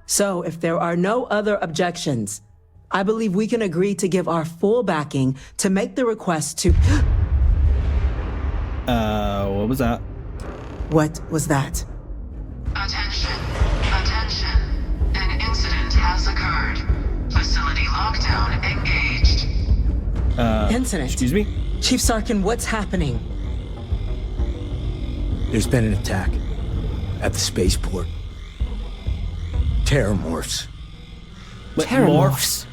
So, if there are no other objections, I believe we can agree to give our full backing to make the request to... What was that? What was that? Attention. Attention. An incident has occurred. Facility lockdown engaged. Incident? Excuse me? Chief Sarkin, what's happening? There's been an attack at the spaceport. Teramorphs. What, Teramorphs.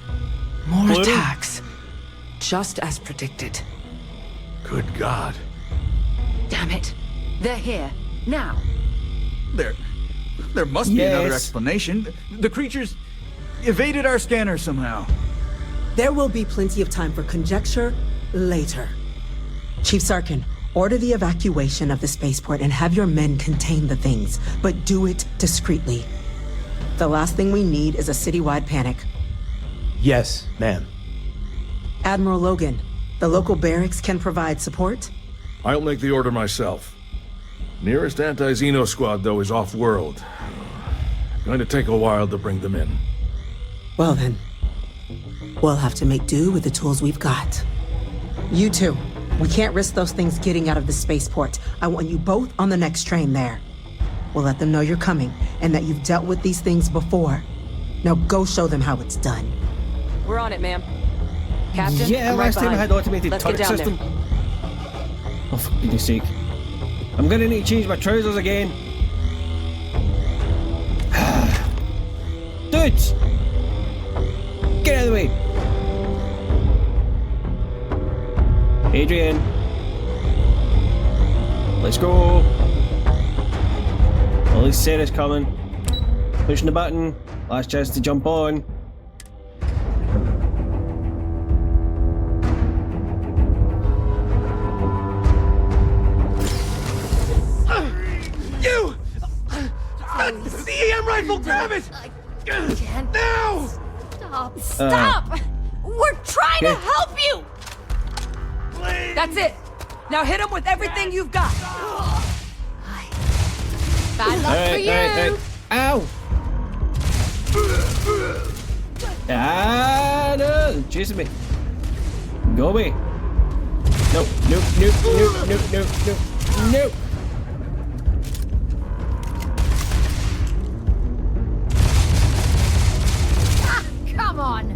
More Pluto? attacks. Just as predicted. Good God. Damn it. They're here. Now. There must be another Yes. explanation. The creatures evaded our scanner somehow. There will be plenty of time for conjecture later. Chief Sarkin, order the evacuation of the spaceport and have your men contain the things, but do it discreetly. The last thing we need is a citywide panic. Yes, ma'am. Admiral Logan, the local barracks can provide support? I'll make the order myself. Nearest anti-Xeno squad, though, is off-world. Going to take a while to bring them in. Well then, we'll have to make do with the tools we've got. You two, we can't risk those things getting out of the spaceport. I want you both on the next train there. We'll let them know you're coming and that you've dealt with these things before. Now go show them how it's done. We're on it, ma'am. Captain, Yeah, I'm right last time I behind. had automated Let's turret get down system. there. Oh, for goodness sake. I'm gonna need to change my trousers again. Dudes! Get out of the way! Adrian! Let's go! At least Sarah's coming. Pushing the button. Last chance to jump on. You! The EM rifle, grab it! Can't Now! stop. Stop! We're trying to help you! That's it. Now hit him with everything you've got. Bad luck for you! Alright. Ow! Ah, no! Chasing me. Go away. Nope, nope, nope, nope, nope, nope, nope, nope. Ah, come on!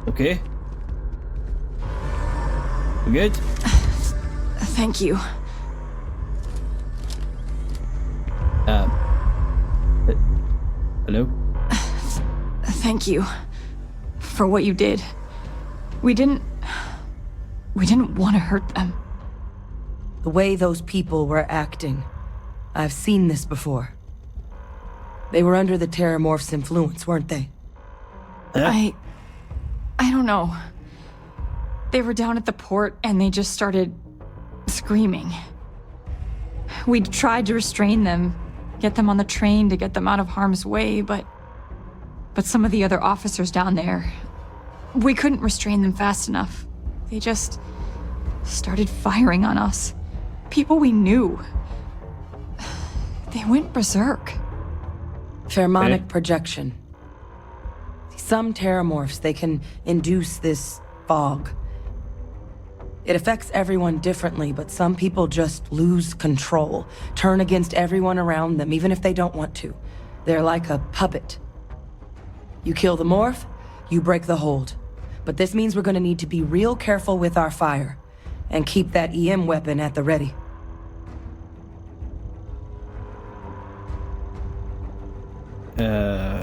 Okay. We good? Thank you. Hello? Thank you for what you did. We didn't want to hurt them. The way those people were acting. I've seen this before. They were under the Teramorphs' influence, weren't they? I don't know. They were down at the port and they just started screaming. We tried to restrain them, get them on the train to get them out of harm's way, but some of the other officers down there, we couldn't restrain them fast enough. They just started firing on us. People we knew. They went berserk. Pheromonic projection. Some Teramorphs, they can induce this fog. It affects everyone differently, but some people just lose control, turn against everyone around them, even if they don't want to. They're like a puppet. You kill the morph, you break the hold. But this means we're gonna need to be real careful with our fire, and keep that EM weapon at the ready.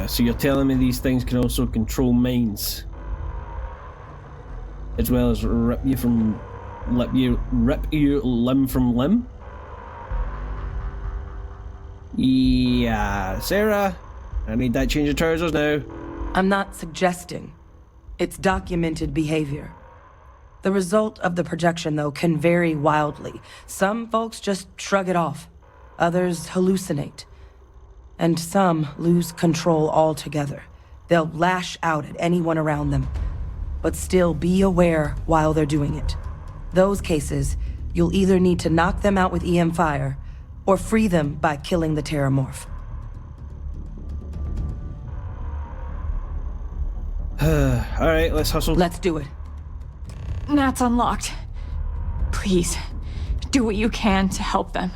So you're telling me these things can also control minds, as well as rip you limb from limb? Yeah, Sarah, I need that change of trousers now. I'm not suggesting. It's documented behavior. The result of the projection, though, can vary wildly. Some folks just shrug it off. Others hallucinate. And some lose control altogether. They'll lash out at anyone around them. But still be aware while they're doing it. Those cases, you'll either need to knock them out with EM fire, or free them by killing the Teramorph. Alright, let's hustle. Let's do it. Nat's unlocked. Please, do what you can to help them.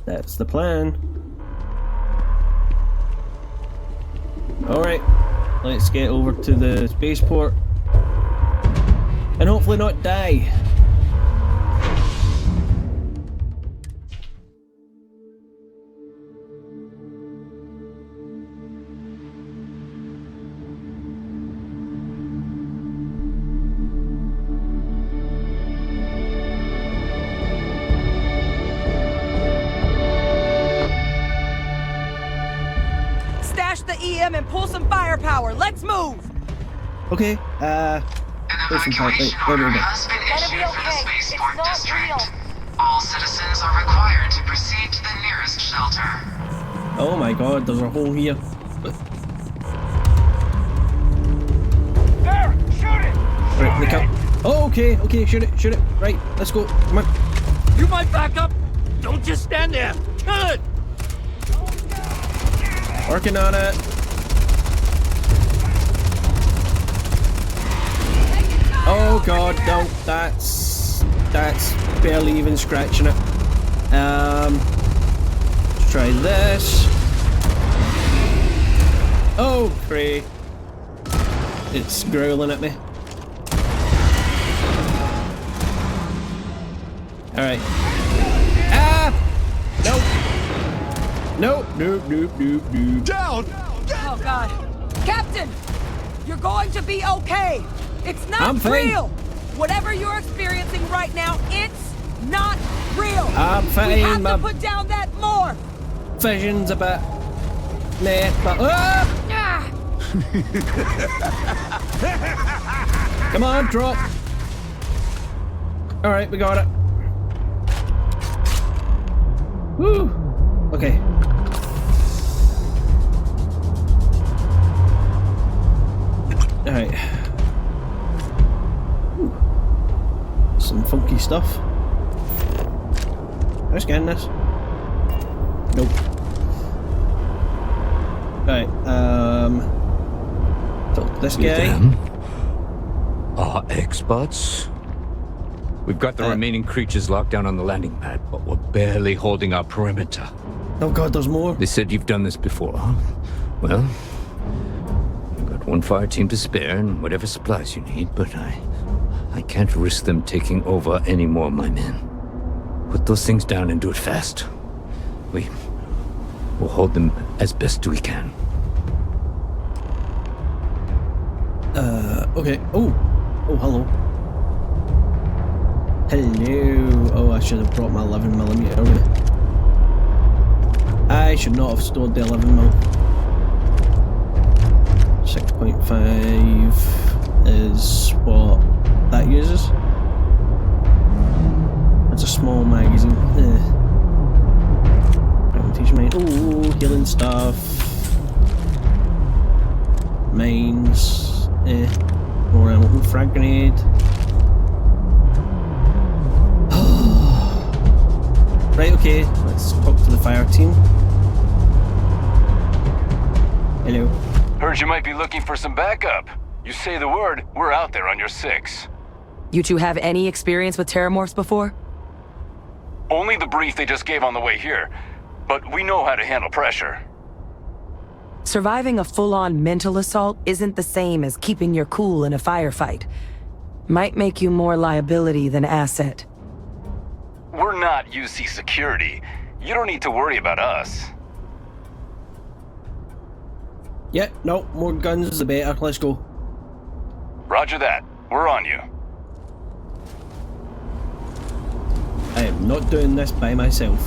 That's the plan. Alright, let's get over to the spaceport. And hopefully not die. Stash the EM and pull some firepower. Let's move! Okay, An evacuation order has been issued for the spaceport district. All citizens are required to proceed to the nearest shelter. oh my god, there's a hole here. There! Shoot it! Right, look out. Oh, okay, shoot it. Right, let's go. Come on. You might back up! Don't just stand there! Kill it! Working on it. Oh god, no, that's barely even scratching it. Let's try this. Oh, great. It's growling at me. Alright. Ah! Nope. Nope. Down! Oh, God. Captain! You're going to be okay! It's not I'm fine. real! Whatever you're experiencing right now, it's not real! I'm fine, We have my to put down that morph! vision's a bit... Nah, but... Ah! Ah! Come on, drop. Alright, we got it. Woo! Okay. Alright. Some funky stuff. Can I scan this? Nope. Alright, talk to this guy. Are experts? We've got the remaining creatures locked down on the landing pad, but we're barely holding our perimeter. Oh god, there's more. They said you've done this before, huh? Well, we've got one fire team to spare and whatever supplies you need, but I can't risk them taking over any more of my men. Put those things down and do it fast. We'll hold them as best we can. Okay. Oh, hello. Hello. Oh, I should have brought my 11mm with me. I should not have stored the 11mm. 6.5 is what that uses. It's a small magazine. Fragmentation mine. Oh, healing stuff. Mines. More ammo. Frag grenade. Right, okay. Let's talk to the fire team. Hello. Heard you might be looking for some backup. You say the word, we're out there on your 6. You two have any experience with Teramorphs before? Only the brief they just gave on the way here, but we know how to handle pressure. Surviving a full-on mental assault isn't the same as keeping your cool in a firefight. Might make you more liability than asset. We're not UC security. You don't need to worry about us. Yeah, no, more guns the better. Let's go. Roger that. We're on you. I am not doing this by myself.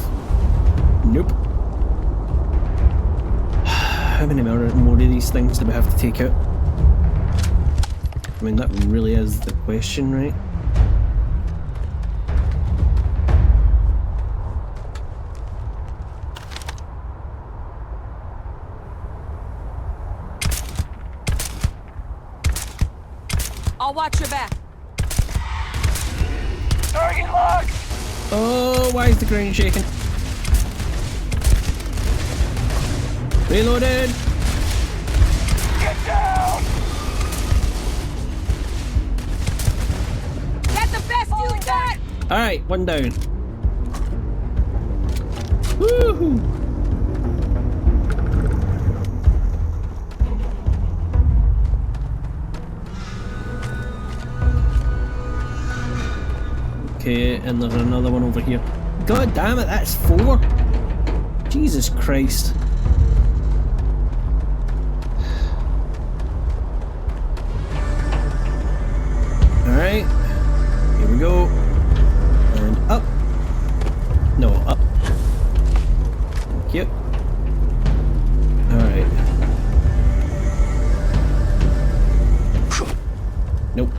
Nope. How many more of these things do we have to take out? I mean, that really is the question, right? I'll watch your back. Target locked! Oh, why is the ground shaking? Reloaded! Get down! Get the best you got! Alright, one down. Woohoo! Okay, and there's another one over here. God damn it, that's 4? Jesus Christ. Alright, here we go. And up. No, up. Thank you. Alright. Nope.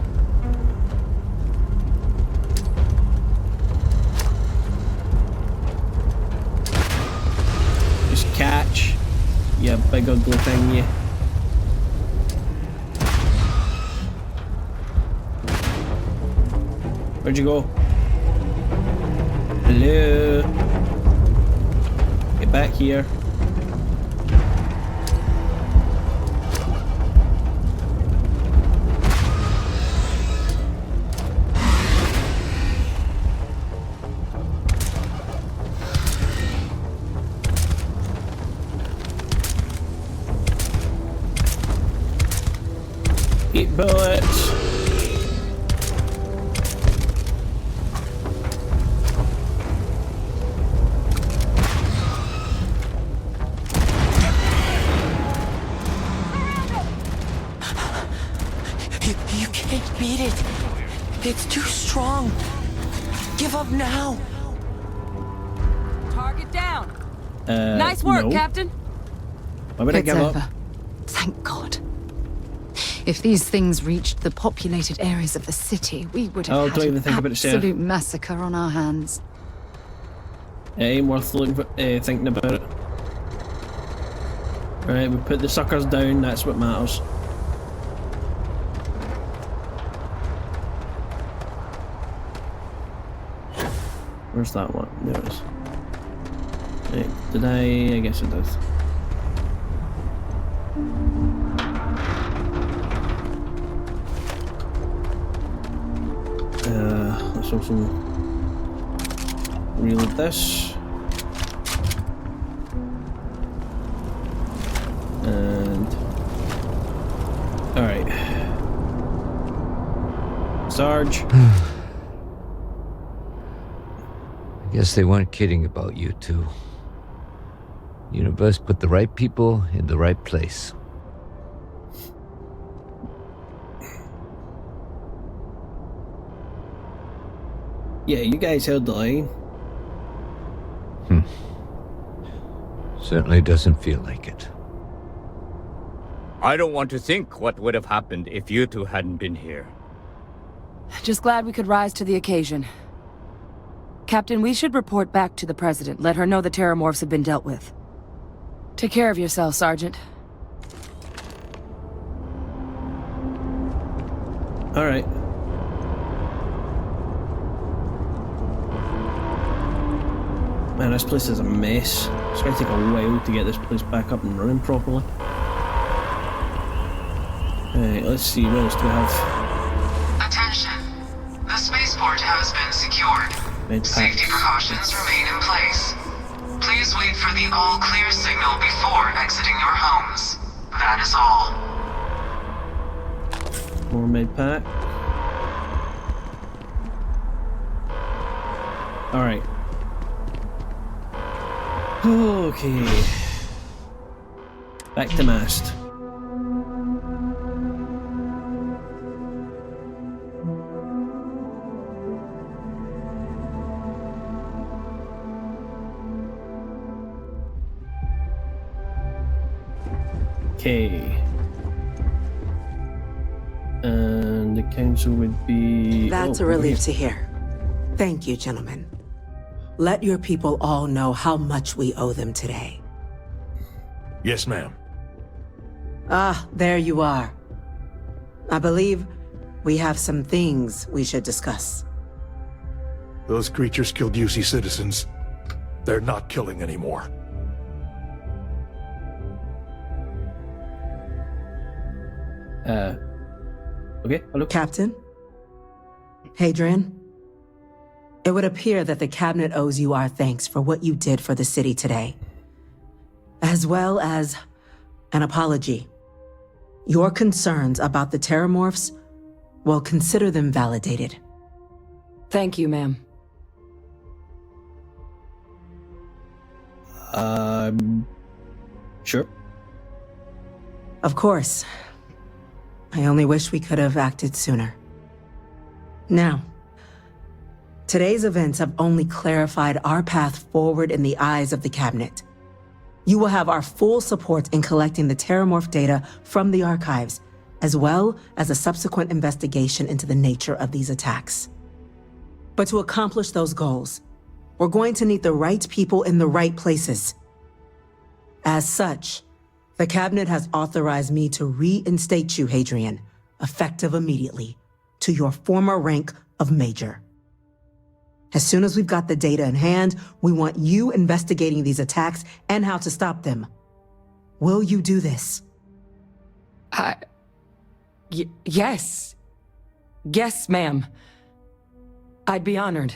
Just catch. You big ugly thing, you. Where'd you go? Hello? Get back here. Eat bullets. You can't beat it. It's too strong. Give up now. Target down. Nice work, no. Captain. Why would I It's give over. up? Thank God. If these things reached the populated areas of the city, we would have Oh, had don't even an think about it, Sarah. absolute massacre on our hands. It ain't worth looking for, thinking about it. Alright, we put the suckers down, that's what matters. Where's that one? There it is. Right, did I guess it does. Let's also reload this. And alright. Sarge. Guess they weren't kidding about you two. Universe put the right people in the right place. Yeah, you guys held the line. Certainly doesn't feel like it. I don't want to think what would have happened if you two hadn't been here. Just glad we could rise to the occasion. Captain, we should report back to the President. Let her know the Teramorphs have been dealt with. Take care of yourself, Sergeant. Alright. Man, this place is a mess. It's gonna take a while to get this place back up and running properly. Alright, let's see, what else do we have? Attention. The spaceport has been secured. Med Safety packs. precautions remain in place. Please wait for the all-clear signal before exiting your homes. That is all. More med pack. Alright. Okay. Back to mast. Okay. And the council would be... That's a relief to hear. Thank you, gentlemen. Let your people all know how much we owe them today. Yes, ma'am. Ah, there you are. I believe we have some things we should discuss. Those creatures killed UC citizens. They're not killing anymore. Okay, hello. Captain? Hadrian? It would appear that the Cabinet owes you our thanks for what you did for the city today, as well as an apology. Your concerns about the Teramorphs, well, consider them validated. Thank you, ma'am. Sure. Of course. I only wish we could have acted sooner. Now, today's events have only clarified our path forward in the eyes of the Cabinet. You will have our full support in collecting the Teramorph data from the archives, as well as a subsequent investigation into the nature of these attacks. But to accomplish those goals, we're going to need the right people in the right places. As such, the Cabinet has authorized me to reinstate you, Hadrian, effective immediately, to your former rank of Major. As soon as we've got the data in hand, we want you investigating these attacks and how to stop them. Will you do this? Yes. Yes, ma'am. I'd be honored.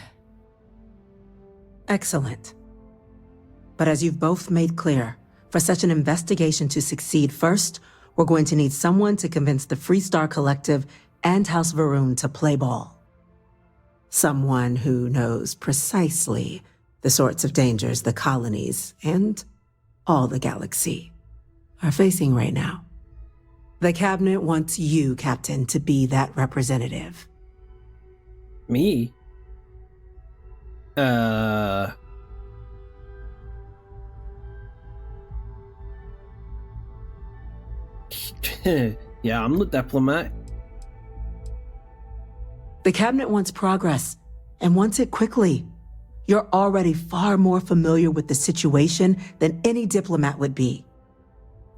Excellent. But as you've both made clear, for such an investigation to succeed, first, we're going to need someone to convince the Freestar Collective and House Varun to play ball. Someone who knows precisely the sorts of dangers the colonies and all the galaxy are facing right now. The Cabinet wants you, Captain, to be that representative. Me? Yeah, I'm the diplomat. The Cabinet wants progress, and wants it quickly. You're already far more familiar with the situation than any diplomat would be.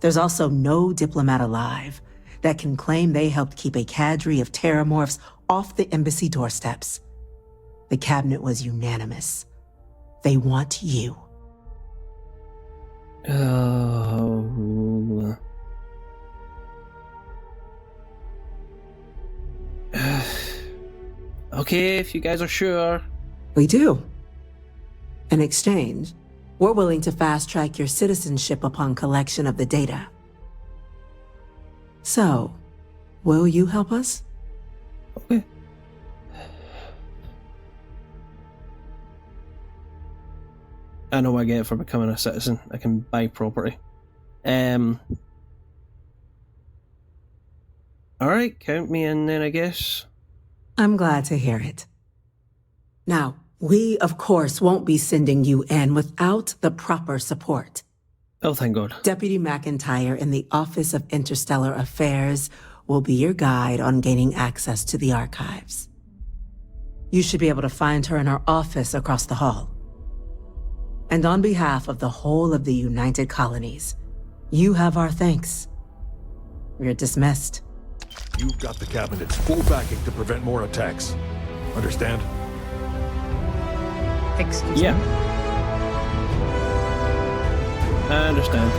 There's also no diplomat alive that can claim they helped keep a cadre of Teramorphs off the embassy doorsteps. The Cabinet was unanimous. They want you. Okay, if you guys are sure. We do. In exchange, we're willing to fast-track your citizenship upon collection of the data. So, will you help us? Okay. I know what I get for becoming a citizen. I can buy property. Alright, count me in then, I guess. I'm glad to hear it. Now, we, of course, won't be sending you in without the proper support. Oh, thank God. Deputy McIntyre in the Office of Interstellar Affairs will be your guide on gaining access to the archives. You should be able to find her in her office across the hall. And on behalf of the whole of the United Colonies, you have our thanks. You're dismissed. You've got the Cabinet's full backing to prevent more attacks. Understand? Excuse Yeah. me. I understand.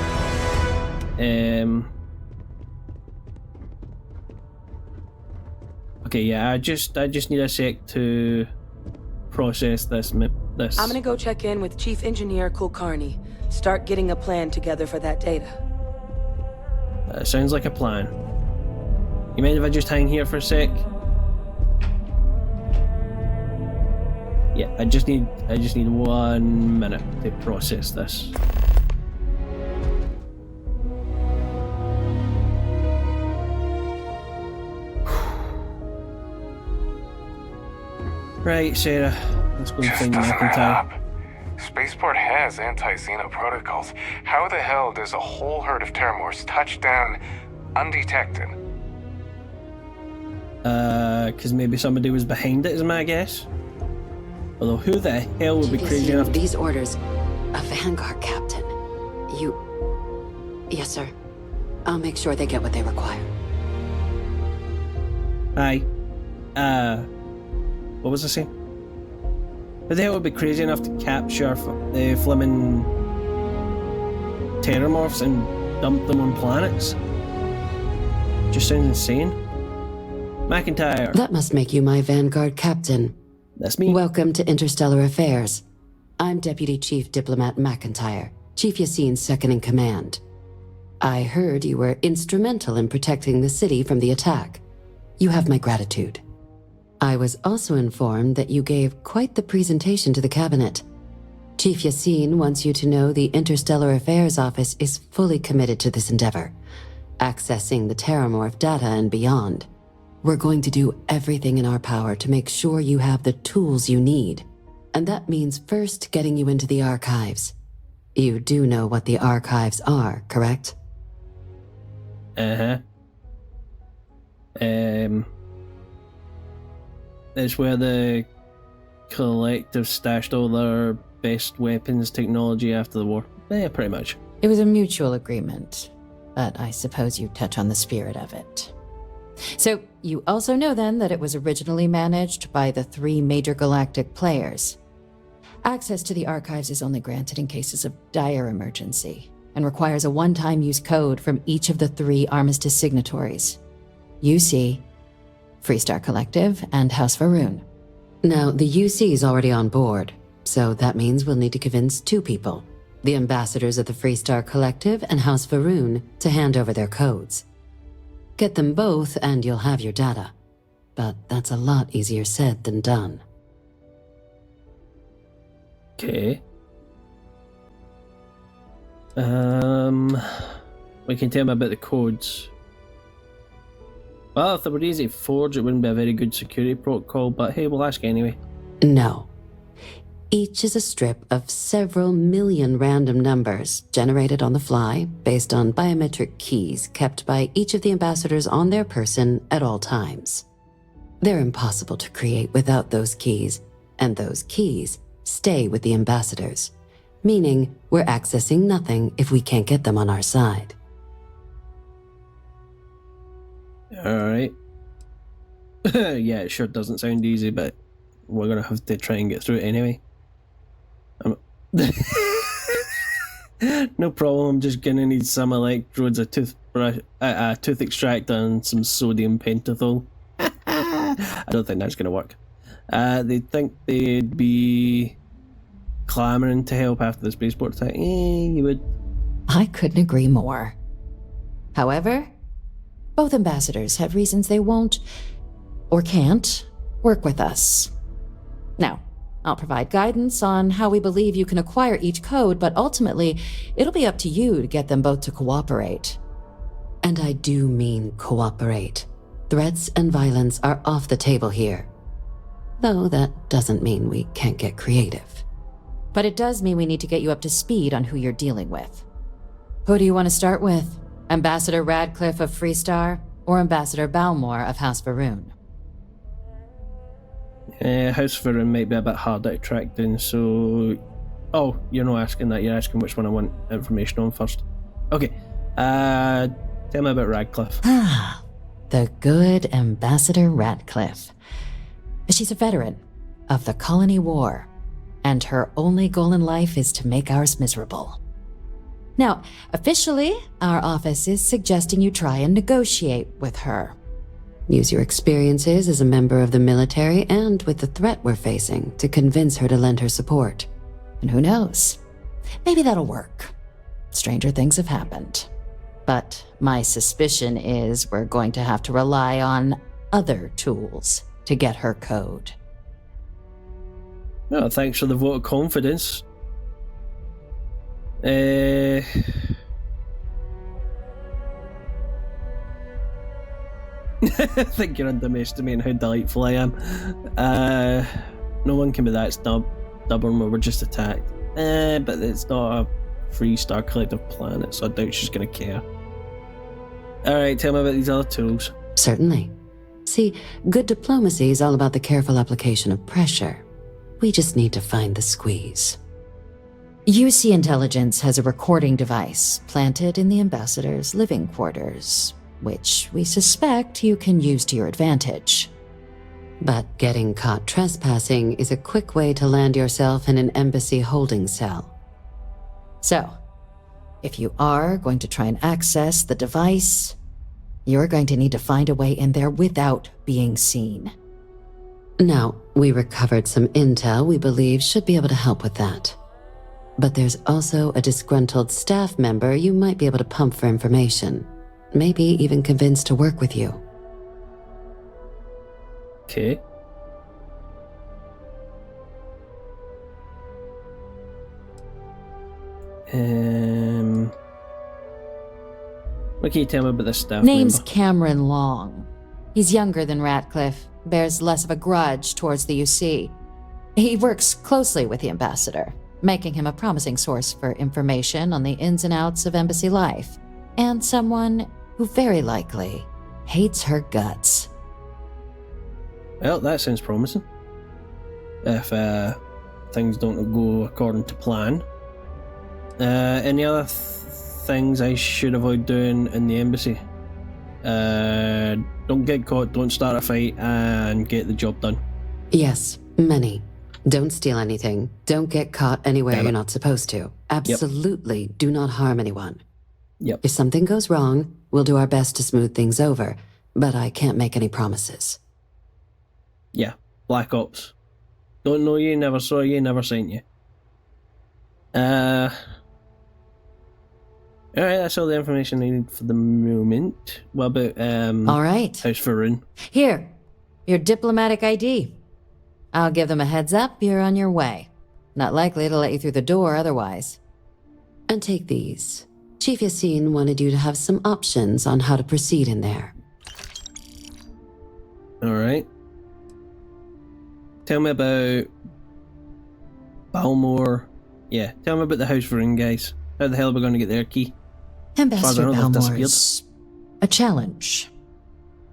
Okay, yeah, I just need a sec to process this. I'm gonna go check in with Chief Engineer Kulkarni. Start getting a plan together for that data. Sounds like a plan. You mind if I just hang here for a sec? Yeah, I just need 1 minute to process this. Right, Sarah. Let's go and find McIntyre. Spaceport has anti-Xeno protocols. How the hell does a whole herd of Teramorphs touch down undetected? Because maybe somebody was behind it, is my guess. Although, who the hell would be crazy enough to... These orders, a Vanguard captain. You... Yes, sir. I'll make sure they get what they require. Aye. What was I saying? Who the hell would be crazy enough to capture the flimming Teramorphs and dump them on planets? Just sounds insane. McIntyre. That must make you my Vanguard captain. That's me. Welcome to Interstellar Affairs. I'm Deputy Chief Diplomat McIntyre, Chief Yassine's second-in-command. I heard you were instrumental in protecting the city from the attack. You have my gratitude. I was also informed that you gave quite the presentation to the cabinet. Chief Yassine wants you to know the Interstellar Affairs Office is fully committed to this endeavor, accessing the Teramorph data and beyond. We're going to do everything in our power to make sure you have the tools you need. And that means first getting you into the archives. You do know what the archives are, correct? It's where the collective stashed all their best weapons technology after the war. Yeah, pretty much. It was a mutual agreement, but I suppose you touch on the spirit of it. So, you also know then that it was originally managed by the 3 major galactic players. Access to the archives is only granted in cases of dire emergency, and requires a one-time use code from each of the 3 armistice signatories. UC, Freestar Collective, and House Varun. Now, the UC is already on board, so that means we'll need to convince 2 people, the ambassadors of the Freestar Collective and House Varun, to hand over their codes. Get them both and you'll have your data. But that's a lot easier said than done. Okay. We can tell them about the codes. Well, if they were easy to forge, it wouldn't be a very good security protocol, but hey, we'll ask anyway. No. Each is a strip of several million random numbers generated on the fly based on biometric keys kept by each of the ambassadors on their person at all times. They're impossible to create without those keys, and those keys stay with the ambassadors, meaning we're accessing nothing if we can't get them on our side. Alright. Yeah, it sure doesn't sound easy, but we're gonna have to try and get through it anyway. No problem, I'm just gonna need some electrodes, a toothbrush, a tooth extractor, and some sodium pentothal. I don't think that's gonna work. They'd think they'd be clamoring to help after the spaceport attack. You would. I couldn't agree more. However, both ambassadors have reasons they won't, or can't, work with us. Now, I'll provide guidance on how we believe you can acquire each code, but ultimately, it'll be up to you to get them both to cooperate. And I do mean cooperate. Threats and violence are off the table here. Though that doesn't mean we can't get creative. But it does mean we need to get you up to speed on who you're dealing with. Who do you want to start with? Ambassador Radcliffe of Freestar, or Ambassador Balmore of House Varun? House Varun might be a bit hard to track down, so... Oh, you're not asking that, you're asking which one I want information on first. Okay, tell me about Radcliffe. Ah, the good Ambassador Radcliffe. She's a veteran of the Colony War, and her only goal in life is to make ours miserable. Now, officially, our office is suggesting you try and negotiate with her. Use your experiences as a member of the military and with the threat we're facing to convince her to lend her support. And who knows? Maybe that'll work. Stranger things have happened. But my suspicion is we're going to have to rely on other tools to get her code. Well, thanks for the vote of confidence. I think you're underestimating how delightful I am. No one can be that stubborn when we're just attacked. But it's not a Freestar Collective planet, so I doubt she's gonna care. Alright, tell me about these other tools. Certainly. See, good diplomacy is all about the careful application of pressure. We just need to find the squeeze. UC Intelligence has a recording device planted in the ambassador's living quarters, which we suspect you can use to your advantage. But getting caught trespassing is a quick way to land yourself in an embassy holding cell. So, if you are going to try and access the device, you're going to need to find a way in there without being seen. Now, we recovered some intel we believe should be able to help with that. But there's also a disgruntled staff member you might be able to pump for information. Maybe even convince to work with you. Okay. What can you tell me about this staff Name's member? Cameron Long. He's younger than Ratcliffe, bears less of a grudge towards the UC. He works closely with the ambassador, making him a promising source for information on the ins and outs of embassy life, and someone who very likely hates her guts. Well, that sounds promising. If things don't go according to plan. Any other things I should avoid doing in the embassy? Don't get caught, don't start a fight, and get the job done. Yes, many. Don't steal anything. Don't get caught anywhere you're not supposed to. Absolutely do not harm anyone. Yep. If something goes wrong, we'll do our best to smooth things over, but I can't make any promises. Yeah, Black Ops. Don't know you, never saw you, never seen you. Alright, that's all the information I need for the moment. What about, All right. House Faroon? Here, your diplomatic ID. I'll give them a heads up, you're on your way. Not likely to let you through the door otherwise. And take these. Chief Yassine wanted you to have some options on how to proceed in there. Alright. Tell me about Balmore. Yeah, tell me about the House Faroon guys. How the hell are we going to get their key? Ambassador they've Balmore's a challenge.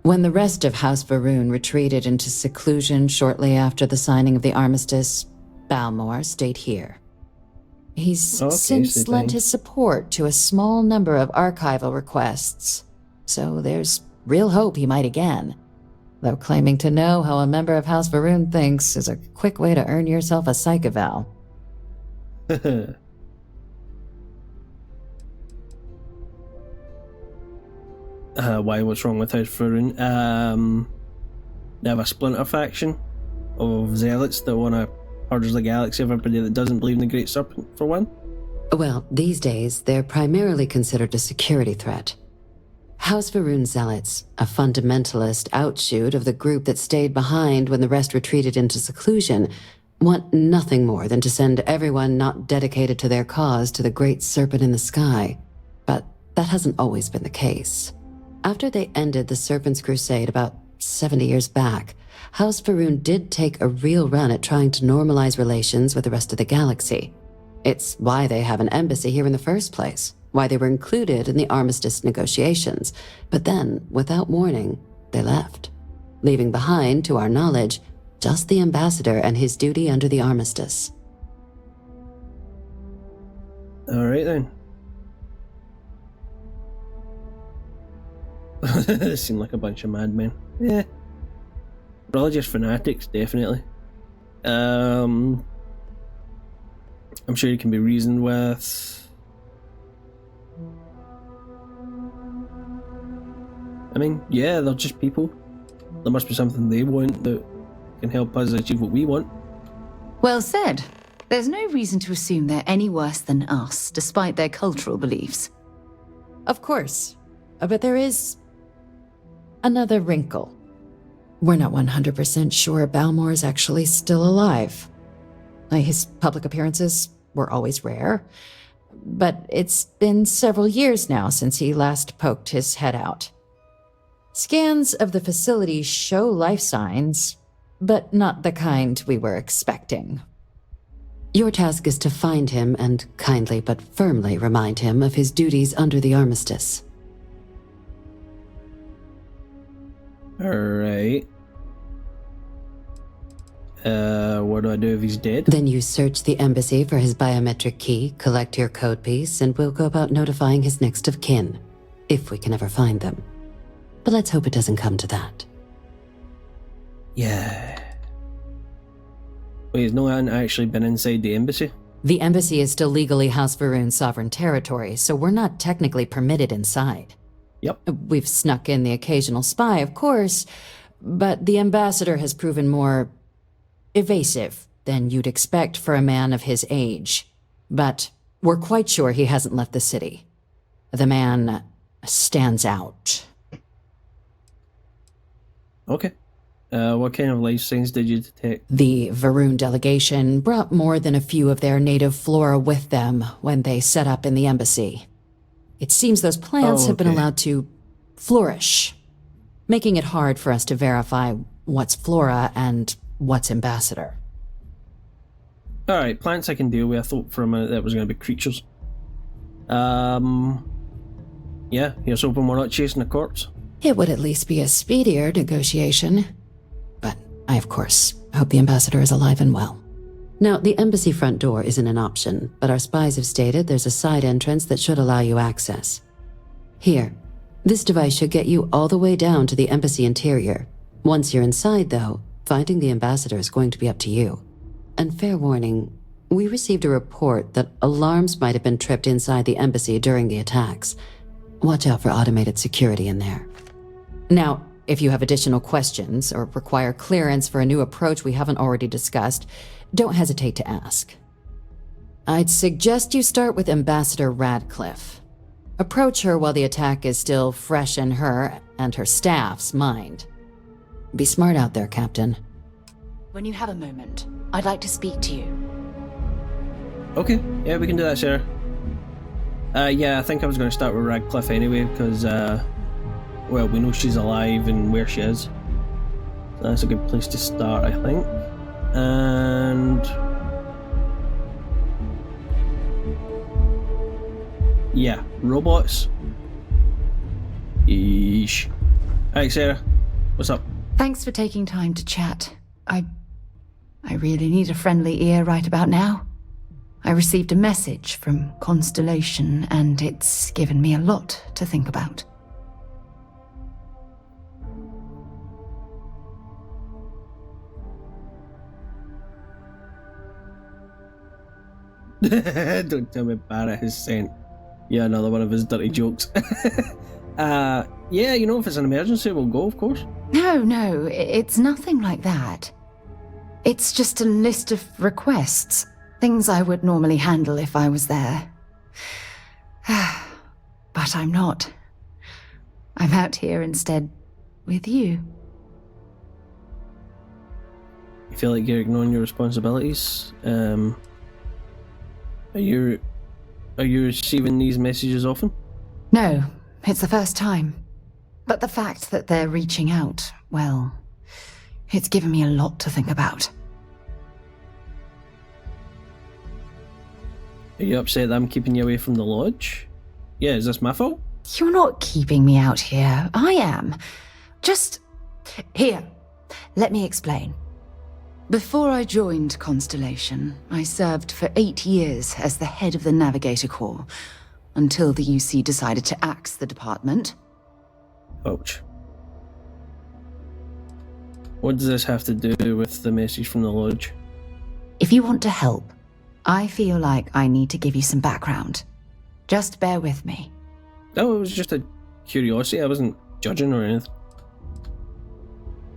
When the rest of House Faroon retreated into seclusion shortly after the signing of the armistice, Balmore stayed here. He's since lent his support to a small number of archival requests, so there's real hope he might again. Though claiming to know how a member of House Faroon thinks is a quick way to earn yourself a psych eval. Why, what's wrong with House Faroon? They have a splinter faction of zealots that want to purge the galaxy of everybody that doesn't believe in the Great Serpent, for one. Well, these days, they're primarily considered a security threat. House Faroon zealots, a fundamentalist outshoot of the group that stayed behind when the rest retreated into seclusion, want nothing more than to send everyone not dedicated to their cause to the Great Serpent in the sky. But that hasn't always been the case. After they ended the Serpent's Crusade about 70 years back, House Faroon did take a real run at trying to normalize relations with the rest of the galaxy. It's why they have an embassy here in the first place, why they were included in the armistice negotiations. But then, without warning, they left, leaving behind, to our knowledge, just the ambassador and his duty under the armistice. Alright then. They seem like a bunch of madmen. Yeah. Religious fanatics, definitely. I'm sure you can be reasoned with. I mean, yeah, they're just people. There must be something they want that can help us achieve what we want. Well said. There's no reason to assume they're any worse than us, despite their cultural beliefs. Of course. But there is another wrinkle. We're not 100% sure Balmore is actually still alive. His public appearances were always rare, but it's been several years now since he last poked his head out. Scans of the facility show life signs, but not the kind we were expecting. Your task is to find him and kindly but firmly remind him of his duties under the armistice. Alright. What do I do if he's dead? Then you search the embassy for his biometric key, collect your code piece, and we'll go about notifying his next of kin, if we can ever find them. But let's hope it doesn't come to that. Yeah. Wait, has no one actually been inside the embassy? The embassy is still legally House Varun's sovereign territory, so we're not technically permitted inside. Yep. We've snuck in the occasional spy, of course, but the ambassador has proven more evasive than you'd expect for a man of his age. But we're quite sure he hasn't left the city. The man stands out. Okay. What kind of life signs did you detect? The Varun delegation brought more than a few of their native flora with them when they set up in the embassy. It seems those plants have been allowed to flourish, making it hard for us to verify what's flora and what's ambassador. Alright, plants I can deal with. I thought for a minute that was going to be creatures. Yeah, here's hoping we're not chasing a corpse. It would at least be a speedier negotiation. But I, of course, hope the ambassador is alive and well. Now, the embassy front door isn't an option, but our spies have stated there's a side entrance that should allow you access. Here, this device should get you all the way down to the embassy interior. Once you're inside, though, finding the ambassador is going to be up to you. And fair warning, we received a report that alarms might have been tripped inside the embassy during the attacks. Watch out for automated security in there. Now, if you have additional questions or require clearance for a new approach we haven't already discussed, don't hesitate to ask. I'd suggest you start with Ambassador Radcliffe. Approach her while the attack is still fresh in her and her staff's mind. Be smart out there, Captain. When you have a moment, I'd like to speak to you. Okay, yeah, we can do that, Sarah. Yeah, I think I was going to start with Radcliffe anyway, because, well, we know she's alive and where she is. So that's a good place to start, I think. And... yeah, robots. Yeesh. Alright, Sarah, what's up? Thanks for taking time to chat. I really need a friendly ear right about now. I received a message from Constellation, and it's given me a lot to think about. Don't tell me Barrett has sent another one of his dirty jokes. Yeah, you know, if it's an emergency, we'll go, of course. No, it's nothing like that. It's just a list of requests. Things I would normally handle if I was there. But I'm not. I'm out here instead with you. You feel like you're ignoring your responsibilities? Are you receiving these messages often? No, it's the first time. But the fact that they're reaching out, well, it's given me a lot to think about. Are you upset that I'm keeping you away from the lodge? Yeah, is this my fault? You're not keeping me out here. I am. Just... here, let me explain. Before I joined Constellation, I served for 8 years as the head of the Navigator Corps, until the UC decided to axe the department. Ouch. What does this have to do with the message from the lodge? If you want to help, I feel like I need to give you some background. Just bear with me. Oh, it was just a curiosity. I wasn't judging or anything.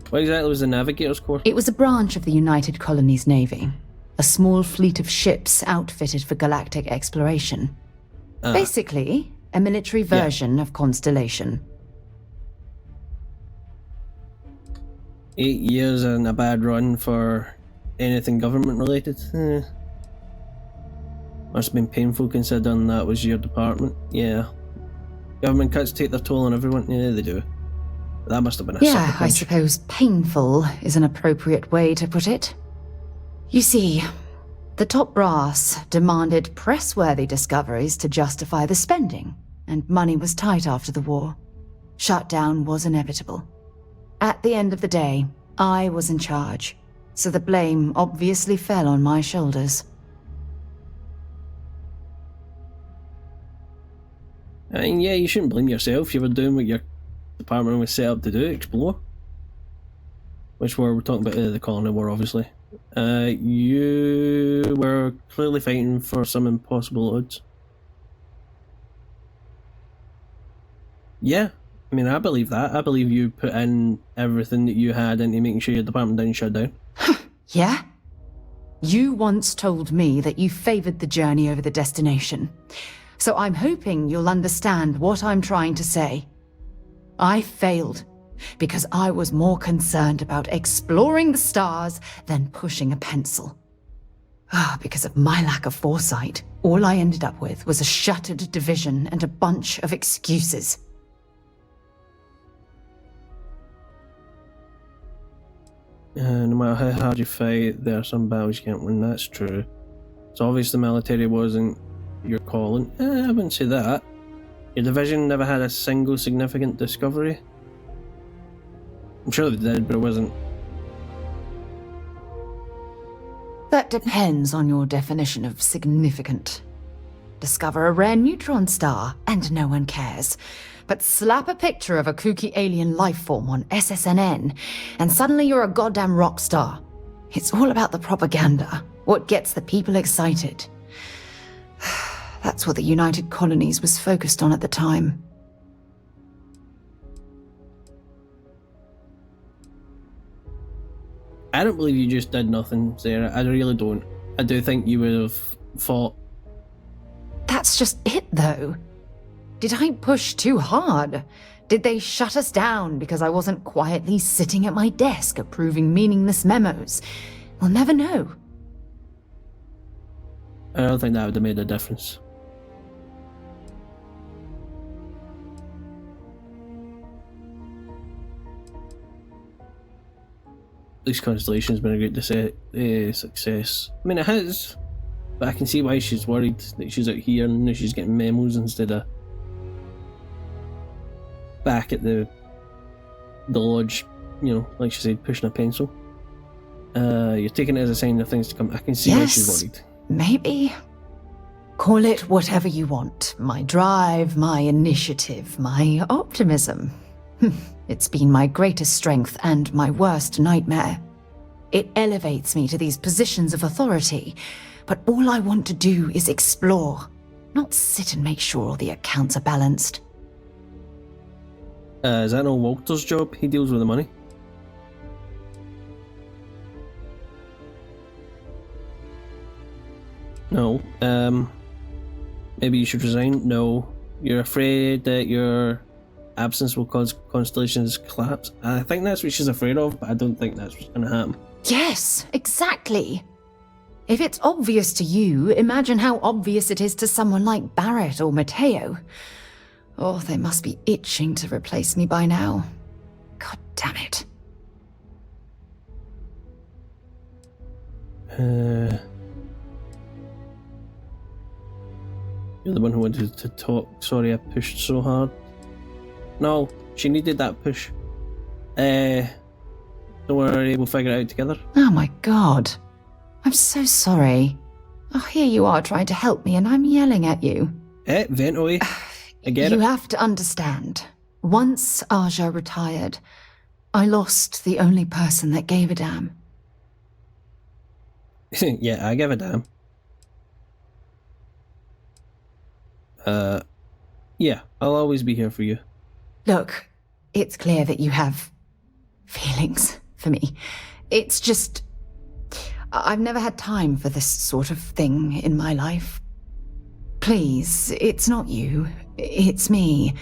What exactly was the Navigator's Corps? It was a branch of the United Colonies Navy. A small fleet of ships outfitted for galactic exploration. Basically, a military version of Constellation. 8 years and a bad run for anything government related. Must have been painful considering that was your department. Yeah. Government cuts take their toll on everyone. Yeah, they do. But that must have been a sucker punch. I suppose painful is an appropriate way to put it. You see, the top brass demanded press-worthy discoveries to justify the spending, and money was tight after the war. Shutdown was inevitable. At the end of the day, I was in charge, so the blame obviously fell on my shoulders. I mean, yeah, you shouldn't blame yourself. You were doing what your department was set up to do, explore. Which war we're talking about? The Colony War, obviously. You were clearly fighting for some impossible odds. Yeah, I mean, I believe that. I believe you put in everything that you had into making sure your department didn't shut down. Yeah? You once told me that you favored the journey over the destination. So I'm hoping you'll understand what I'm trying to say. I failed because I was more concerned about exploring the stars than pushing a pencil. Because of my lack of foresight, all I ended up with was a shattered division and a bunch of excuses. No matter how hard you fight, there are some battles you can't win, that's true. So obviously the military wasn't your calling. I wouldn't say that. Your division never had a single significant discovery. I'm sure they did, but it wasn't. That depends on your definition of significant. Discover a rare neutron star, and no one cares. But slap a picture of a kooky alien life form on SSNN, and suddenly you're a goddamn rock star. It's all about the propaganda, what gets the people excited. That's what the United Colonies was focused on at the time. I don't believe you just did nothing, Sarah. I really don't. I do think you would have fought. That's just it, though. Did I push too hard? Did they shut us down because I wasn't quietly sitting at my desk approving meaningless memos? We'll never know. I don't think that would have made a difference. At least Constellation's been a great success. I mean, it has, but I can see why she's worried that she's out here and now she's getting memos instead of back at the lodge, you know, like she said, pushing a pencil. You're taking it as a sign of things to come. I can see why she's worried. Maybe. Call it whatever you want. My drive, my initiative, my optimism. It's been my greatest strength and my worst nightmare. It elevates me to these positions of authority, but all I want to do is explore, not sit and make sure all the accounts are balanced. Is that no Walter's job? He deals with the money. No. Maybe you should resign? No. You're afraid that your absence will cause Constellation's collapse? I think that's what she's afraid of, but I don't think that's what's going to happen. Yes, exactly. If it's obvious to you, imagine how obvious it is to someone like Barrett or Mateo. Oh, they must be itching to replace me by now. God damn it. You're the one who wanted to talk. Sorry I pushed so hard. No, she needed that push. Don't worry, we'll figure it out together. Oh my god. I'm so sorry. Oh, here you are trying to help me and I'm yelling at you. Vent away. I get it. You have to understand. Once Aja retired, I lost the only person that gave a damn. Yeah, I give a damn. Yeah, I'll always be here for you. Look, it's clear that you have feelings for me. It's just, I've never had time for this sort of thing in my life. Please, it's not you, it's me.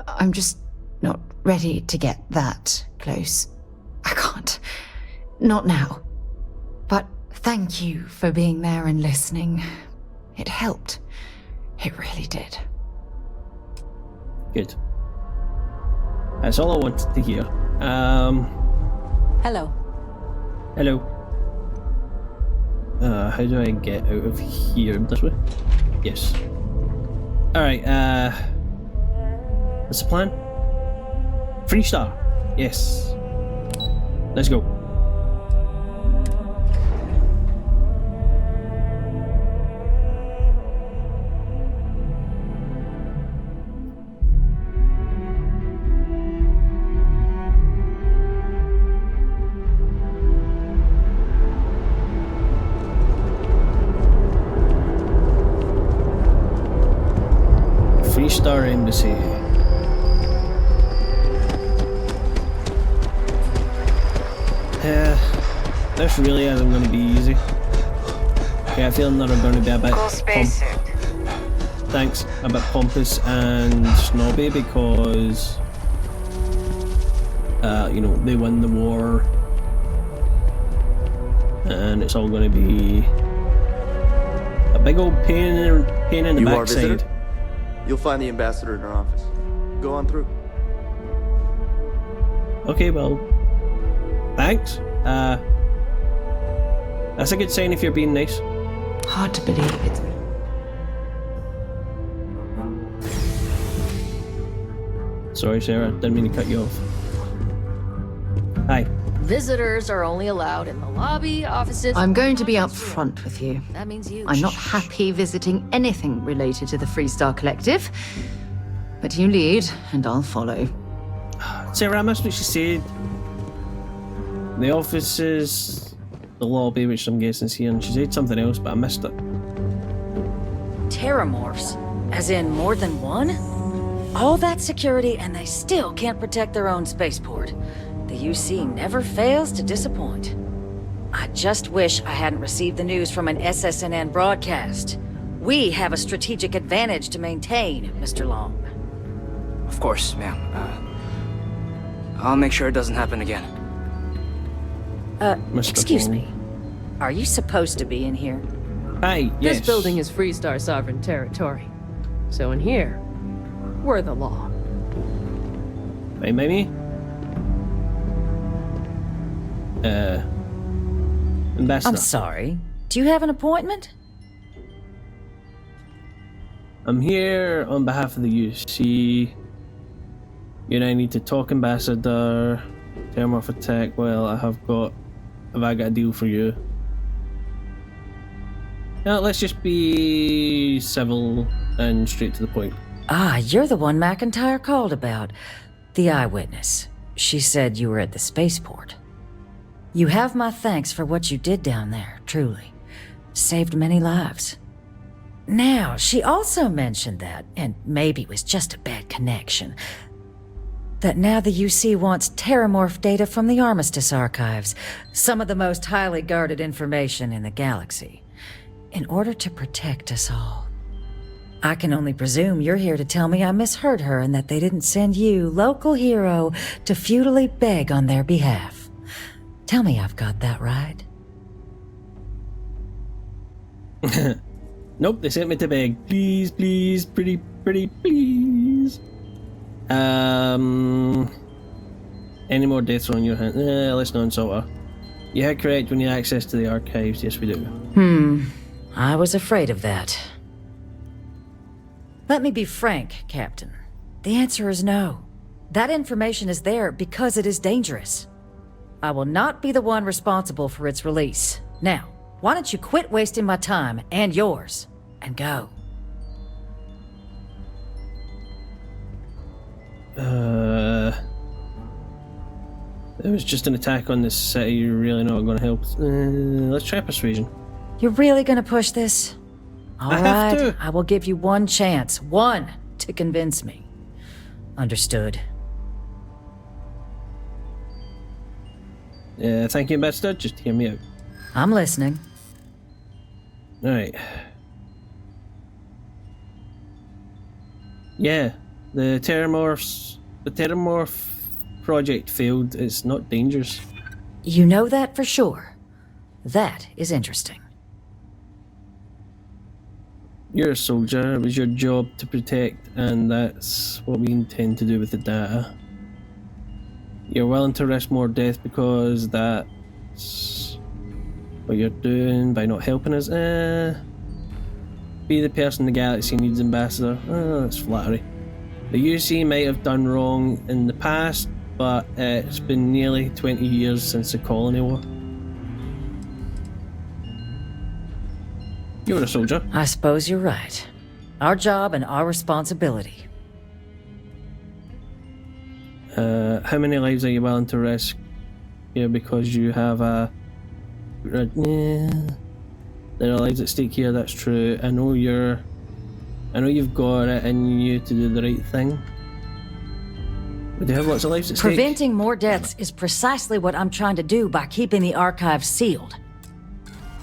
I'm just not ready to get that close. I can't. Not now. But thank you for being there and listening. It helped. It really did. Good. That's all I wanted to hear. Hello. Hello. How do I get out of here? This way? Yes. Alright, what's the plan? Free star. Yes. Let's go. 3-star embassy. This really isn't going to be easy. Okay, I feel they're going to be a bit thanks, a bit pompous and snobby because you know, they win the war and it's all going to be a big old pain in the backside. You'll find the ambassador in her office. Go on through. Okay, well, thanks. That's a good sign if you're being nice. Hard to believe it. Sorry, Sarah, didn't mean to cut you off. Hi. Visitors are only allowed in the lobby, offices... I'm going to be upfront with you. That means you... I'm not happy visiting anything related to the Freestar Collective. But you lead, and I'll follow. Sarah, I missed what she said. The offices, the lobby, which I'm guessing is here, and she said something else, but I missed it. Teramorphs? As in more than one? All that security and they still can't protect their own spaceport. The UC never fails to disappoint. I just wish I hadn't received the news from an SSNN broadcast. We have a strategic advantage to maintain, Mr. Long. Of course, ma'am. I'll make sure it doesn't happen again. Excuse me. Are you supposed to be in here? Hi, yes. This building is Freestar sovereign territory. So in here, we're the law. Hey, maybe? Ambassador. I'm sorry. Do you have an appointment? I'm here on behalf of the UC. You and I need to talk, Ambassador. Teramorph attack. Well, have I got a deal for you? Now, let's just be civil and straight to the point. Ah, you're the one McIntyre called about. The eyewitness. She said you were at the spaceport. You have my thanks for what you did down there, truly. Saved many lives. Now, she also mentioned that, and maybe it was just a bad connection, that now the UC wants Teramorph data from the Armistice archives, some of the most highly guarded information in the galaxy, in order to protect us all. I can only presume you're here to tell me I misheard her and that they didn't send you, local hero, to futilely beg on their behalf. Tell me I've got that right. Nope, they sent me to beg. Please, please, pretty, please. Any more deaths on your hands? Let's not insult her. You had correct when you had access to the archives. Yes, we do. I was afraid of that. Let me be frank, Captain. The answer is no. That information is there because it is dangerous. I will not be the one responsible for its release. Now, why don't you quit wasting my time and yours, and go? There was just an attack on this city. You're really not going to help. Let's try persuasion. You're really going to push this? All right, I will give you one chance. One to convince me. Understood. Thank you, Ambassador. Just hear me out. I'm listening. Alright. Yeah, the Teramorph project failed. It's not dangerous. You know that for sure. That is interesting. You're a soldier. It was your job to protect, and that's what we intend to do with the data. You're willing to risk more death because that's what you're doing by not helping us. Be the person the galaxy needs, Ambassador. That's flattery. The UC might have done wrong in the past, but it's been nearly 20 years since the colony war. You're a soldier. I suppose you're right. Our job and our responsibility. How many lives are you willing to risk here because you have a... There are lives at stake here, that's true. I know you're I know you've got it in you to do the right thing. We do have lots of lives at stake. Preventing more deaths is precisely what I'm trying to do by keeping the archives sealed.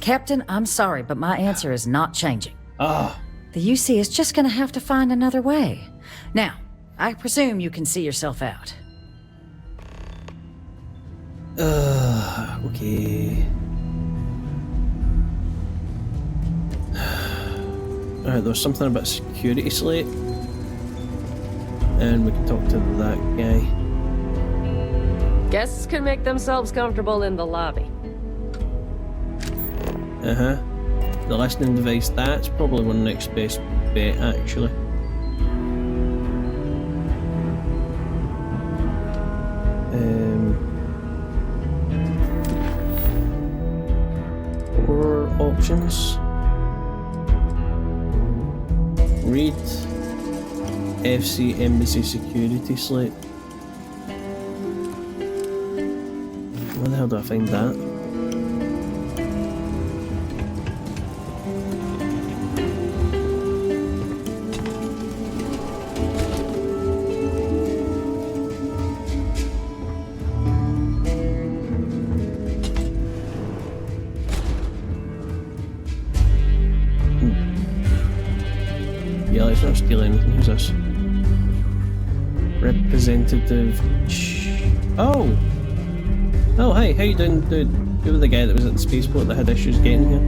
Captain, I'm sorry, but my answer is not changing. Ah. The UC is just gonna have to find another way. Now, I presume you can see yourself out. Okay. Alright, there's something about security slate. And we can talk to that guy. Guests can make themselves comfortable in the lobby. Uh-huh. The listening device, that's probably one next best bet, actually. Four options. Read FC Embassy Security Slate. Where the hell do I find that? Yeah, let's not steal anything. Who's this? Representative. Oh! Oh, hey, how you doing, dude? Who was the guy that was at the spaceport that had issues getting here?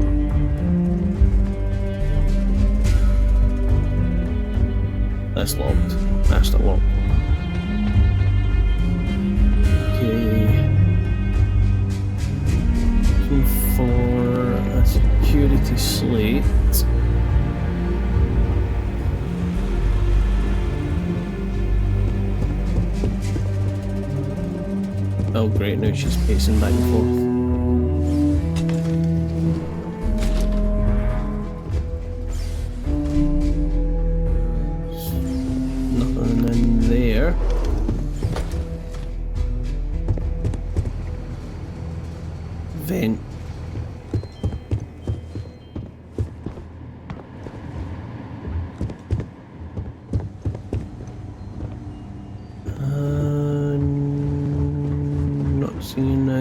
That's locked. That's not locked. Okay. Looking for a security slate. Oh great, now she's pacing back and forth. Nothing in there. Vent. Seeing a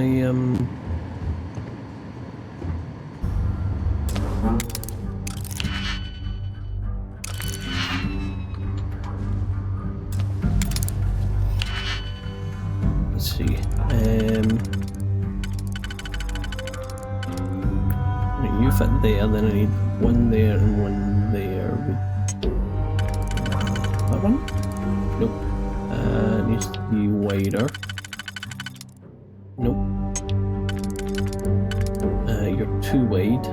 let's see. You fit there, then I need one there and one there. That one? Nope. It needs to be wider. Nope. You're too wide.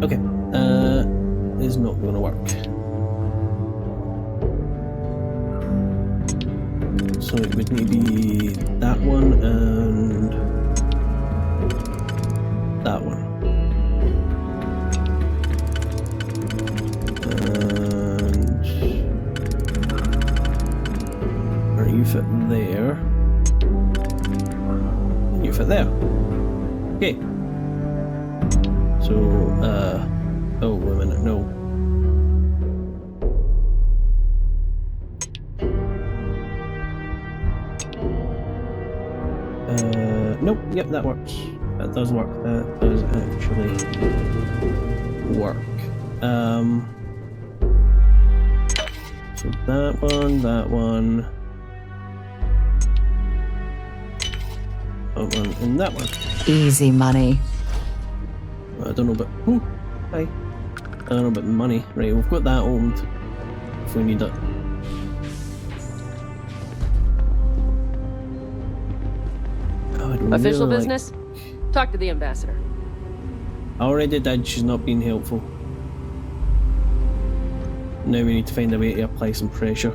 Okay. Is not going to work. So it would need to be that one and that one. You fit there. You fit there. Okay. So, oh, wait a minute, no. Nope, yep, that works. That does work. That does actually work. So that one, that one. That one and that one. Easy money. I don't know about. Hi. I don't know about money. Right, we've got that owned. If we need it. God, Official really business? Talk to the ambassador. I already did. She's not being helpful. Now we need to find a way to apply some pressure.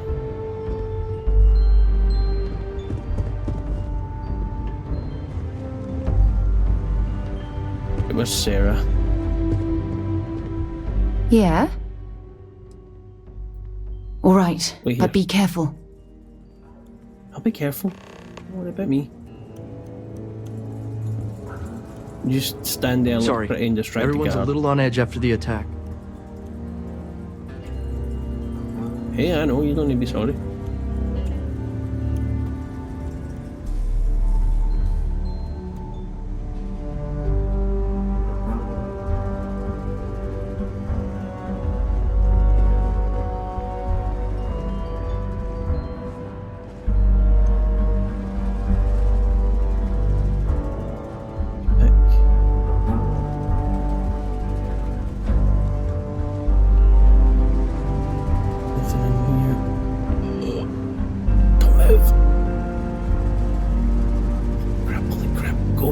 It was Sarah. Yeah? All right, Wait here. but be careful. I'll be careful. Don't worry about me. Just stand there, look Sorry, pretty, and distract everyone's the a guard. little on edge after the attack. Hey, I know, you don't need to be sorry.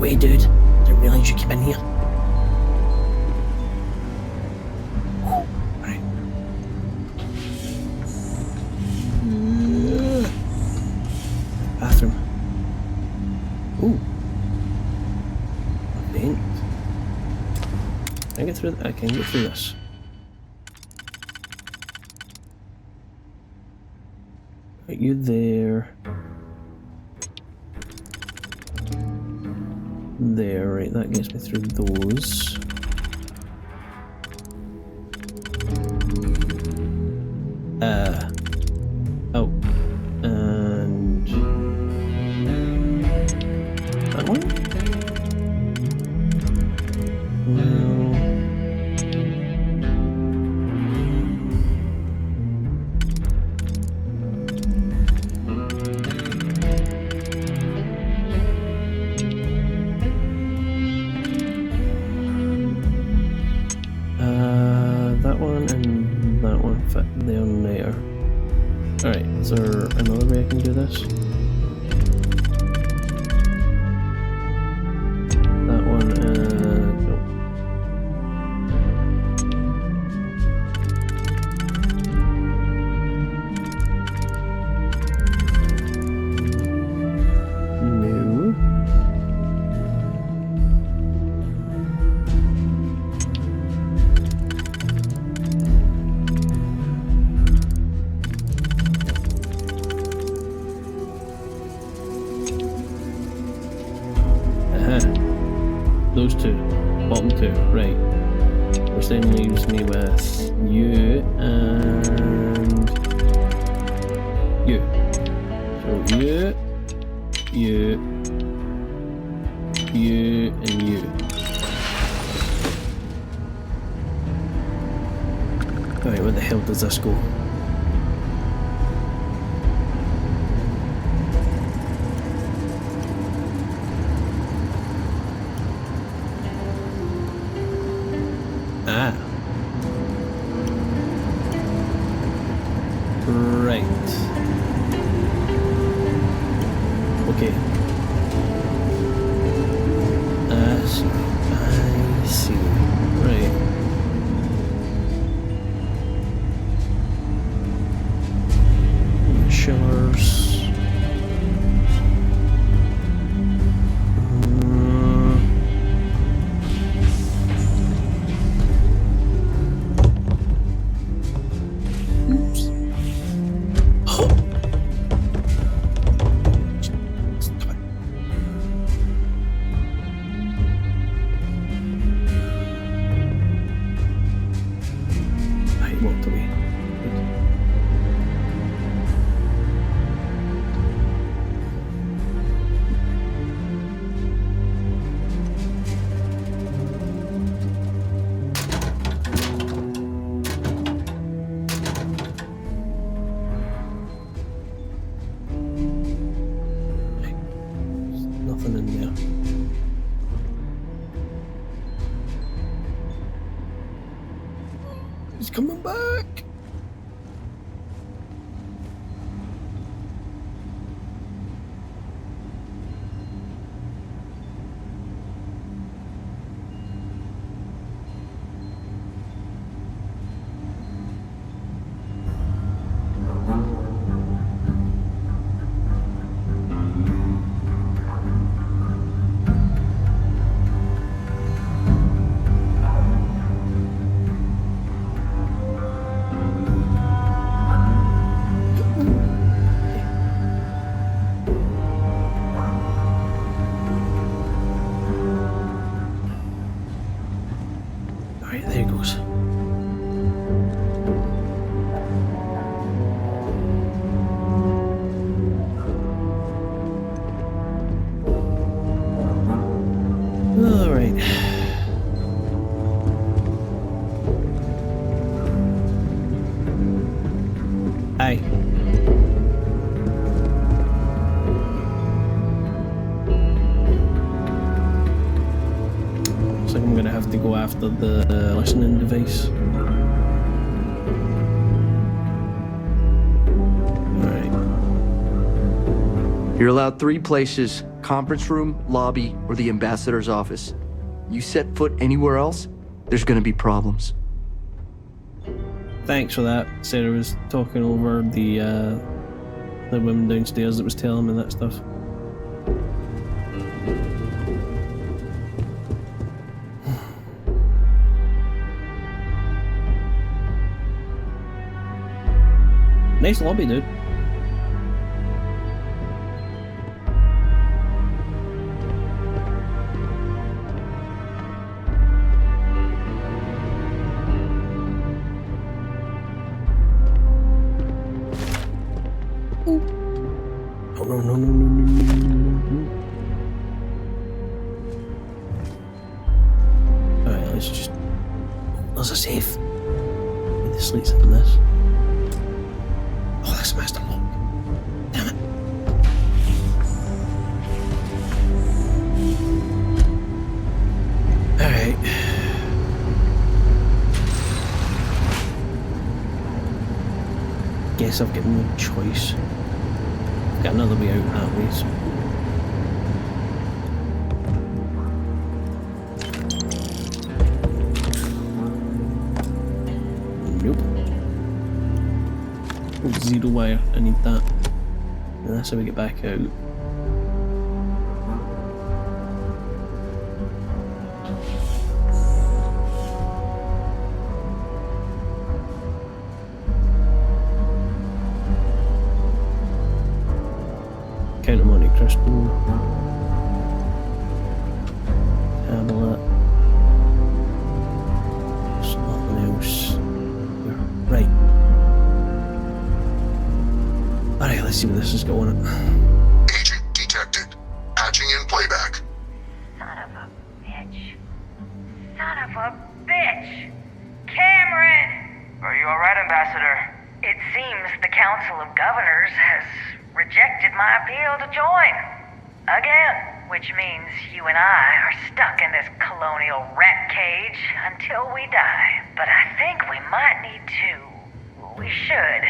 Dude, didn't realize you came in here. Right. Bathroom. Ooh. A vent. Can I get through? I can get through this. Right, you there. There, right, that gets me through those. Oh, and that one? No. That one and that one fit there and there. Alright, is there another way I can do this? That one, no. No. Those two, bottom two, right. Which then leaves me with you and you. So you, and you. Alright, where the hell does this go? Ah. Right. Okay. I see. Right. Chillers. He's coming back. Alright, there he goes. Alright. Aye. Looks like I'm gonna have to go after the listening device. Alright. You're allowed 3 places: conference room, lobby, or the ambassador's office. You set foot anywhere else, there's gonna be problems. Thanks for that. Sarah was talking over the woman downstairs that was telling me that stuff. Nice lobby, dude. Oh, no. Alright, let's just... There's a safe. Maybe the sleeps in this. Oh, that's master lock. Damn it. Alright. Guess I've got no choice. I've got another way out that way, so... Nope. Oh, 0 wire, I need that. And that's how we get back out. Count of Monte Cristo. Tablet. There's nothing else. Right. Alright, let's see where this is going. Agent detected. Patching in playback. Son of a bitch. Son of a bitch! Cameron! Are you alright, Ambassador? It seems the Council of Governors has rejected my appeal to join. Again. Which means you and I are stuck in this colonial rat cage until we die. But I think we might need to... We should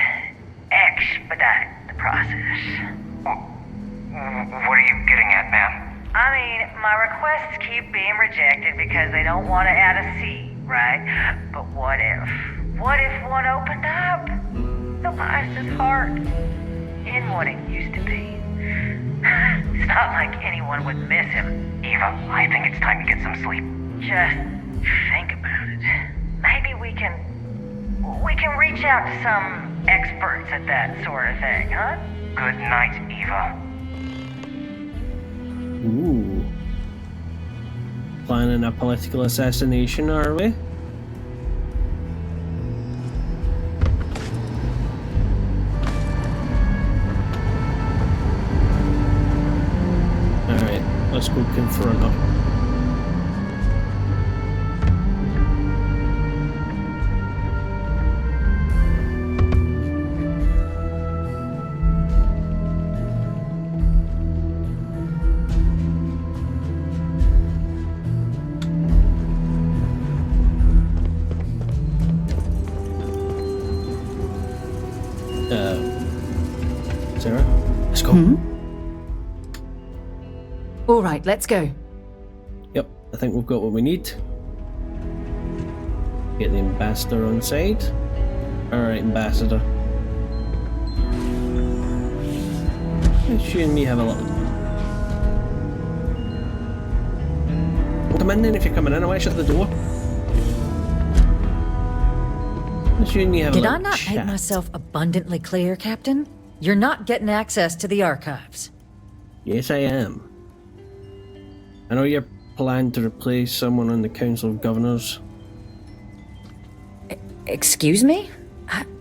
expedite the process. What are you getting at, ma'am? I mean, my requests keep being rejected because they don't want to add a C, right? But what if? What if one opened up? The master's heart in what it used to be. It's not like anyone would miss him. Eva, I think it's time to get some sleep. Just think about it. Maybe we can reach out to some experts at that sort of thing, huh? Good night, Eva. Ooh. Planning a political assassination, are we? Alright, let's go confront her. Sarah, let's go. All right, let's go. Yep, I think we've got what we need. Get the ambassador on side. Alright, ambassador. Let's you and me have a little... Come in then if you're coming in, I might shut the door. Let's you and me have a Did little I not chat. make myself abundantly clear, Captain? You're not getting access to the archives. Yes, I am. I know you're planning to replace someone on the Council of Governors. Excuse me?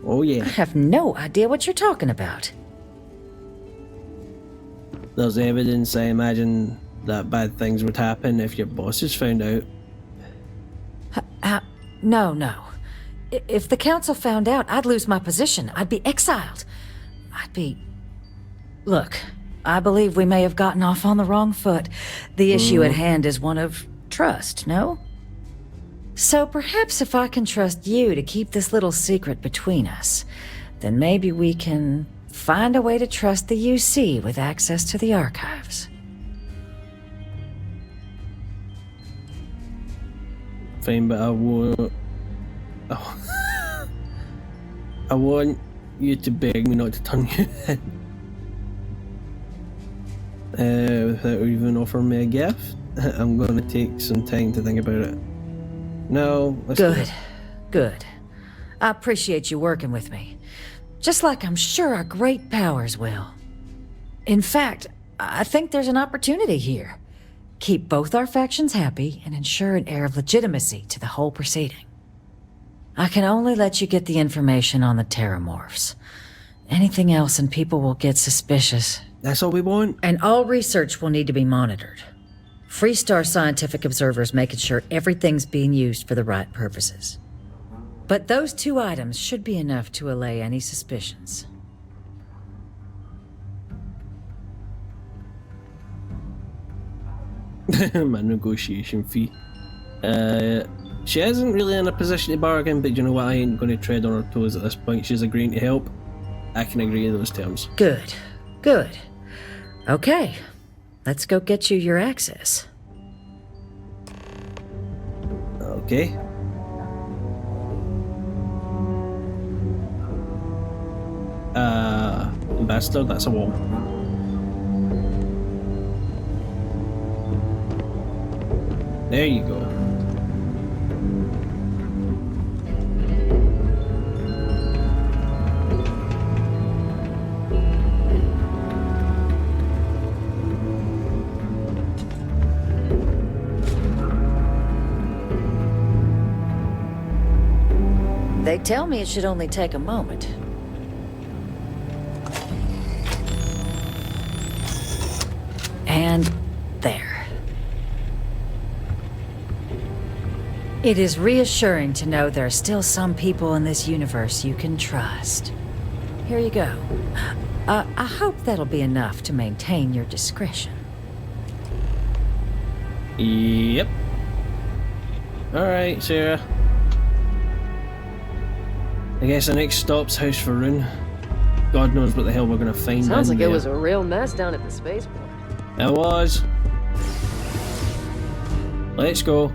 Oh, yeah. I have no idea what you're talking about. There's evidence, I imagine, that bad things would happen if your bosses found out. No. If the council found out, I'd lose my position. I'd be exiled. Look, I believe we may have gotten off on the wrong foot. The issue at hand is one of trust, no? So perhaps if I can trust you to keep this little secret between us, then maybe we can find a way to trust the UC with access to the archives. Fine, but I won't... I want you to beg me not to turn you in. Without even offering me a gift. I'm gonna take some time to think about it. No, let's Good. I appreciate you working with me. Just like I'm sure our great powers will. In fact, I think there's an opportunity here. Keep both our factions happy and ensure an air of legitimacy to the whole proceeding. I can only let you get the information on the Teramorphs. Anything else and people will get suspicious. That's all we want. And all research will need to be monitored. Freestar scientific observers making sure everything's being used for the right purposes. But those 2 items should be enough to allay any suspicions. My negotiation fee. She isn't really in a position to bargain, but you know what? I ain't going to tread on her toes at this point. She's agreeing to help. I can agree to those terms. Good. Okay, let's go get you your access. Okay. Ambassador, that's a wall. There you go. They tell me it should only take a moment. And there. It is reassuring to know there are still some people in this universe you can trust. Here you go. I hope that'll be enough to maintain your discretion. Yep. Alright, Sarah. I guess the next stop's House for Rune. God knows what the hell we're gonna find. Sounds like there. it was a real mess down at the spaceport. It was. Let's go.